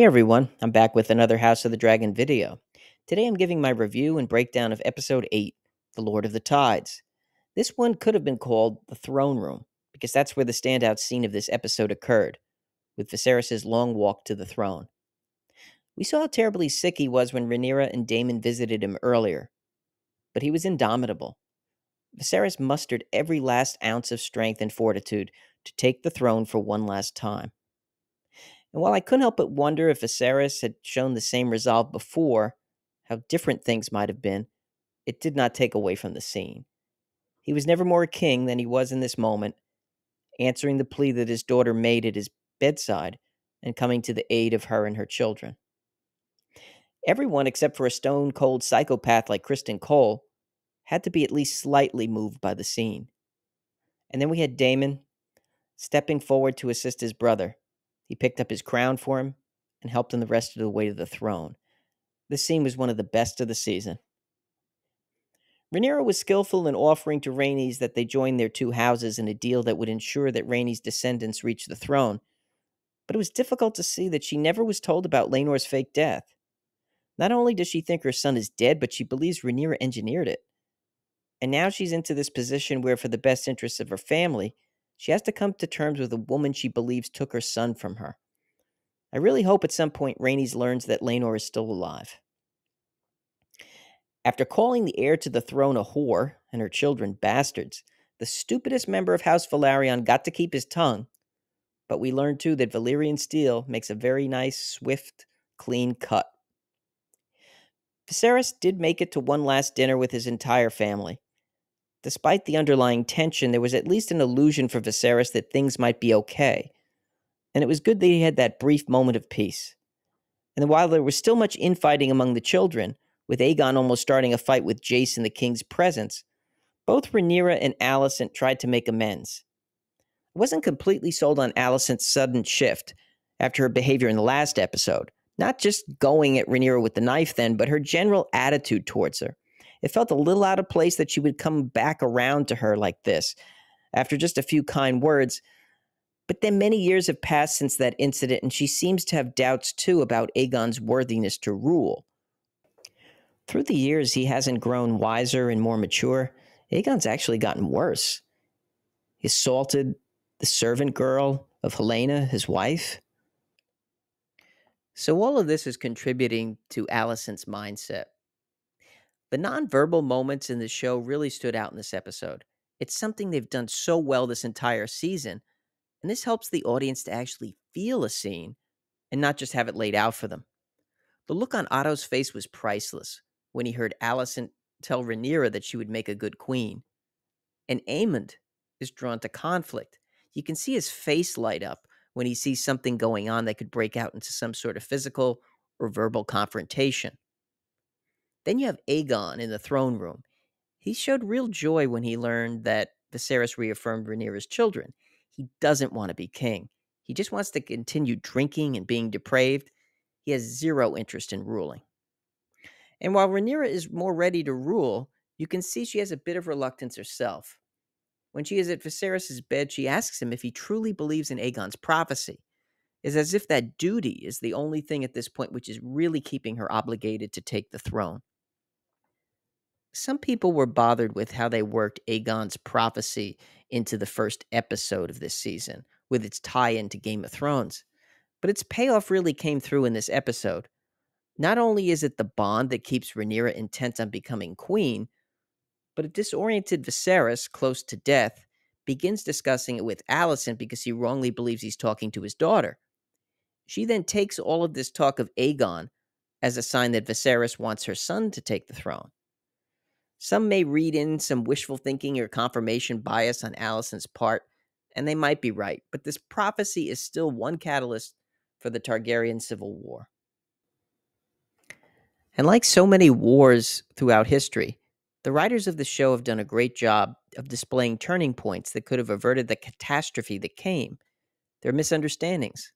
Hey everyone, I'm back with another House of the Dragon video. Today I'm giving my review and breakdown of Episode 8, The Lord of the Tides. This one could have been called The Throne Room, because that's where the standout scene of this episode occurred, with Viserys' long walk to the throne. We saw how terribly sick he was when Rhaenyra and Daemon visited him earlier, but he was indomitable. Viserys mustered every last ounce of strength and fortitude to take the throne for one last time. And while I couldn't help but wonder if Viserys had shown the same resolve before, how different things might have been, it did not take away from the scene. He was never more a king than he was in this moment, answering the plea that his daughter made at his bedside and coming to the aid of her and her children. Everyone, except for a stone-cold psychopath like Kristen Cole, had to be at least slightly moved by the scene. And then we had Daemon stepping forward to assist his brother. He picked up his crown for him and helped him the rest of the way to the throne. This scene was one of the best of the season. Rhaenyra was skillful in offering to Rhaenys that they join their two houses in a deal that would ensure that Rhaenys' descendants reach the throne, but it was difficult to see that she never was told about Laenor's fake death. Not only does she think her son is dead, but she believes Rhaenyra engineered it. And now she's into this position where, for the best interests of her family, she has to come to terms with a woman she believes took her son from her. I really hope at some point Rhaenys learns that Laenor is still alive. After calling the heir to the throne a whore and her children bastards, the stupidest member of House Valerion got to keep his tongue, but we learned too that Valyrian steel makes a very nice, swift, clean cut. Viserys did make it to one last dinner with his entire family. Despite the underlying tension, there was at least an illusion for Viserys that things might be okay, and it was good that he had that brief moment of peace. And while there was still much infighting among the children, with Aegon almost starting a fight with Jace in the king's presence, both Rhaenyra and Alicent tried to make amends. I wasn't completely sold on Alicent's sudden shift after her behavior in the last episode, not just going at Rhaenyra with the knife then, but her general attitude towards her. It felt a little out of place that she would come back around to her like this, after just a few kind words. But then many years have passed since that incident, and she seems to have doubts too about Aegon's worthiness to rule. Through the years, he hasn't grown wiser and more mature. Aegon's actually gotten worse. He assaulted the servant girl of Helena, his wife. So all of this is contributing to Alicent's mindset. The nonverbal moments in the show really stood out in this episode. It's something they've done so well this entire season, and this helps the audience to actually feel a scene and not just have it laid out for them. The look on Otto's face was priceless when he heard Alicent tell Rhaenyra that she would make a good queen. And Aemond is drawn to conflict. You can see his face light up when he sees something going on that could break out into some sort of physical or verbal confrontation. Then you have Aegon in the throne room. He showed real joy when he learned that Viserys reaffirmed Rhaenyra's children. He doesn't want to be king. He just wants to continue drinking and being depraved. He has zero interest in ruling. And while Rhaenyra is more ready to rule, you can see she has a bit of reluctance herself. When she is at Viserys' bed, she asks him if he truly believes in Aegon's prophecy. It's as if that duty is the only thing at this point which is really keeping her obligated to take the throne. Some people were bothered with how they worked Aegon's prophecy into the first episode of this season, with its tie-in to Game of Thrones. But its payoff really came through in this episode. Not only is it the bond that keeps Rhaenyra intent on becoming queen, but a disoriented Viserys, close to death, begins discussing it with Alicent because he wrongly believes he's talking to his daughter. She then takes all of this talk of Aegon as a sign that Viserys wants her son to take the throne. Some may read in some wishful thinking or confirmation bias on Alicent's part, and they might be right, but this prophecy is still one catalyst for the Targaryen Civil War. And like so many wars throughout history, the writers of the show have done a great job of displaying turning points that could have averted the catastrophe that came. There are misunderstandings,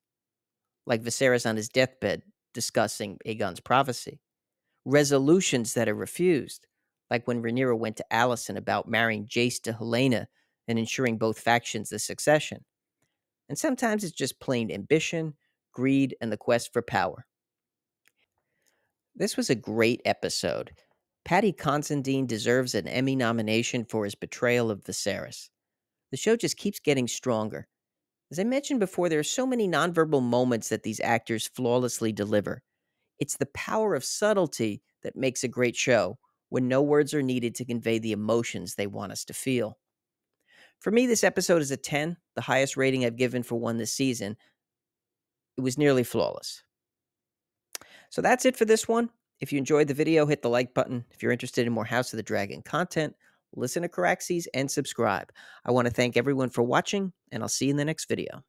like Viserys on his deathbed discussing Aegon's prophecy. Resolutions that are refused, like when Rhaenyra went to Alicent about marrying Jace to Helena and ensuring both factions the succession. And sometimes it's just plain ambition, greed, and the quest for power. This was a great episode. Paddy Considine deserves an Emmy nomination for his portrayal of Viserys. The show just keeps getting stronger. As I mentioned before, there are so many nonverbal moments that these actors flawlessly deliver. It's the power of subtlety that makes a great show when no words are needed to convey the emotions they want us to feel. For me, this episode is a 10, the highest rating I've given for one this season. It was nearly flawless. So that's it for this one. If you enjoyed the video, hit the like button. If you're interested in more House of the Dragon content, listen to Caraxes and subscribe. I want to thank everyone for watching, and I'll see you in the next video.